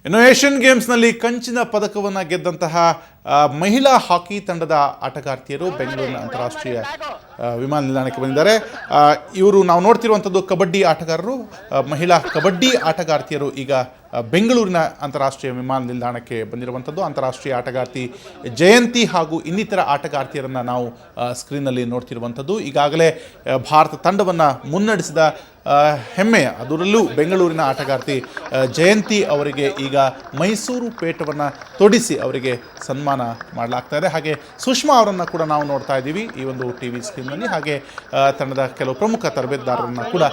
ಇನ್ನು ಏಷ್ಯನ್ ಗೇಮ್ಸ್ನಲ್ಲಿ ಕಂಚಿನ ಪದಕವನ್ನು ಗೆದ್ದಂತಹ ಮಹಿಳಾ ಹಾಕಿ ತಂಡದ ಆಟಗಾರ್ತಿಯರು ಬೆಂಗಳೂರಿನ ಅಂತಾರಾಷ್ಟ್ರೀಯ ವಿಮಾನ ನಿಲ್ದಾಣಕ್ಕೆ ಬಂದಿದ್ದಾರೆ. ಇವರು ನಾವು ನೋಡ್ತಿರುವಂಥದ್ದು ಕಬಡ್ಡಿ ಆಟಗಾರರು, ಮಹಿಳಾ ಕಬಡ್ಡಿ ಆಟಗಾರ್ತಿಯರು ಈಗ ಬೆಂಗಳೂರಿನ ಅಂತಾರಾಷ್ಟ್ರೀಯ ವಿಮಾನ ನಿಲ್ದಾಣಕ್ಕೆ ಬಂದಿರುವಂಥದ್ದು. ಅಂತಾರಾಷ್ಟ್ರೀಯ ಆಟಗಾರ್ತಿ ಜಯಂತಿ ಹಾಗೂ ಇನ್ನಿತರ ಆಟಗಾರ್ತಿಯರನ್ನು ನಾವು ಸ್ಕ್ರೀನ್ನಲ್ಲಿ ನೋಡ್ತಿರುವಂಥದ್ದು. ಈಗಾಗಲೇ ಭಾರತ ತಂಡವನ್ನು ಮುನ್ನಡೆಸಿದ ಹೆಮ್ಮೆಯ ಅದರಲ್ಲೂ ಬೆಂಗಳೂರಿನ ಆಟಗಾರ್ತಿ ಜಯಂತಿ ಅವರಿಗೆ ಈಗ ಮೈಸೂರು ಪೇಟವನ್ನು ತೊಡಿಸಿ ಅವರಿಗೆ ಸನ್ಮಾನ ಮಾಡಲಾಗ್ತಾ ಇದೆ. ಹಾಗೆ ಸುಷ್ಮಾ ಅವರನ್ನು ಕೂಡ ನಾವು ನೋಡ್ತಾ ಇದ್ದೀವಿ ಈ ಒಂದು ಟಿವಿ ಸ್ಕ್ರೀನ್ನಲ್ಲಿ. ಹಾಗೆ ತಂಡದ ಕೆಲವು ಪ್ರಮುಖ ತರಬೇತುದಾರರನ್ನು ಕೂಡ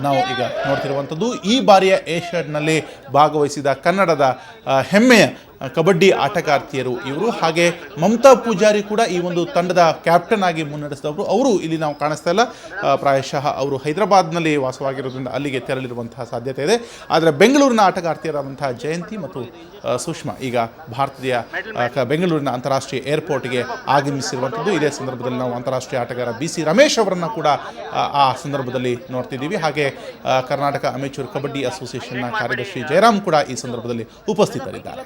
ನಾವು ಈಗ ನೋಡ್ತಿರುವಂಥದ್ದು. ಈ ಬಾರಿಯ ಏಷ್ಯಾಡ್ನಲ್ಲಿ ಭಾಗವಹಿಸಿದ ಕನ್ನಡದ ಹೆಮ್ಮೆಯ ಕಬಡ್ಡಿ ಆಟಗಾರ್ತಿಯರು ಇವರು. ಹಾಗೆ ಮಮತಾ ಪೂಜಾರಿ ಕೂಡ ಈ ಒಂದು ತಂಡದ ಕ್ಯಾಪ್ಟನ್ ಆಗಿ ಮುನ್ನಡೆಸಿದವರು. ಅವರು ಇಲ್ಲಿ ನಾವು ಕಾಣಿಸ್ತಾ ಇಲ್ಲ, ಪ್ರಾಯಶಃ ಅವರು ಹೈದರಾಬಾದ್ನಲ್ಲಿ ವಾಸವಾಗಿರೋದ್ರಿಂದ ಅಲ್ಲಿಗೆ ತೆರಳಿರುವಂತಹ ಸಾಧ್ಯತೆ ಇದೆ. ಆದರೆ ಬೆಂಗಳೂರಿನ ಆಟಗಾರ್ತಿಯರಾದಂತಹ ಜಯಂತಿ ಮತ್ತು ಸುಷ್ಮಾ ಈಗ ಭಾರತೀಯ ಬೆಂಗಳೂರಿನ ಅಂತಾರಾಷ್ಟ್ರೀಯ ಏರ್ಪೋರ್ಟ್ಗೆ ಆಗಮಿಸಿರುವಂಥದ್ದು. ಇದೇ ಸಂದರ್ಭದಲ್ಲಿ ನಾವು ಅಂತಾರಾಷ್ಟ್ರೀಯ ಆಟಗಾರ BC ರಮೇಶ್ ಅವರನ್ನು ಕೂಡ ಆ ಸಂದರ್ಭದಲ್ಲಿ ನೋಡ್ತಿದ್ದೀವಿ. ಹಾಗೆ ಕರ್ನಾಟಕ ಅಮೇಚೂರ್ ಕಬಡ್ಡಿ ಅಸೋಸಿಯೇಷನ್ನ ಕಾರ್ಯದರ್ಶಿ ಜಯರಾಮ್ ಕೂಡ ಈ ಸಂದರ್ಭದಲ್ಲಿ ಉಪಸ್ಥಿತರಿದ್ದಾರೆ.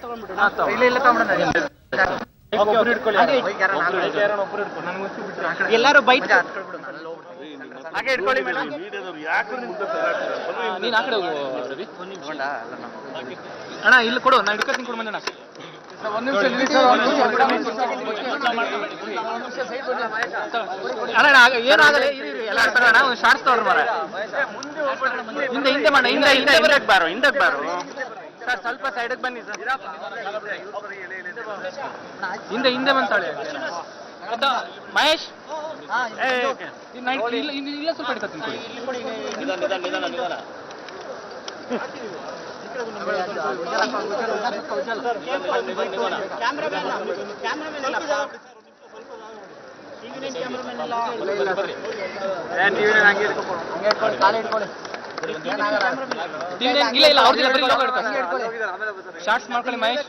ಎಲ್ಲರೂ ಬೈಟ್ ಹಾಗೆ ಇಟ್ಕೊಳ್ಳಿ ಮೇಡಮ್. ನೀನು ಆ ಕಡೆ ಹೋಗು ರವಿ. ಅಣ್ಣ ಇಲ್ಲಿ ಕೊಡು, ನಾನು ಹಿಡ್ಕೊತೀನಿ ಕೊಡು ಮಂಜಣ್ಣ. ಅಣ್ಣ ಏನಾಗಲ್ಲ, ಎಲ್ಲ ಅಣ್ಣ ಒಂದು ಶಾರ್ಟ್ಸ್ ತಗೊಳ್ರಿ ಮರ. ಹಿಂದೆ ಹಿಂದೆ ಮಾಡ, ಹಿಂದೆ ಹಿಂದೆ ಹಿಂದಕ್ಕೆ ಬಾರೋ, ಹಿಂದಕ್ಕೆ ಬಾರೋ ಸರ್. ಸ್ವಲ್ಪ ಸೈಡಿಗೆ ಬನ್ನಿ ಸರ್. ಹಿಂದೆ ಹಿಂದೆ ಬಂತಾಳೆ ಮಹೇಶ್. ಇಲ್ಲ ಸ್ವಲ್ಪ ಹಿಡ್ಕೊತೀನಿ ಕೊಡಿ. ಇಲ್ಲ ಇಲ್ಲ ಅವ್ರಿಗೆ ಶಾರ್ಟ್ಸ್ ಮಾಡ್ಕೊಳ್ಳಿ ಮಹೇಶ್.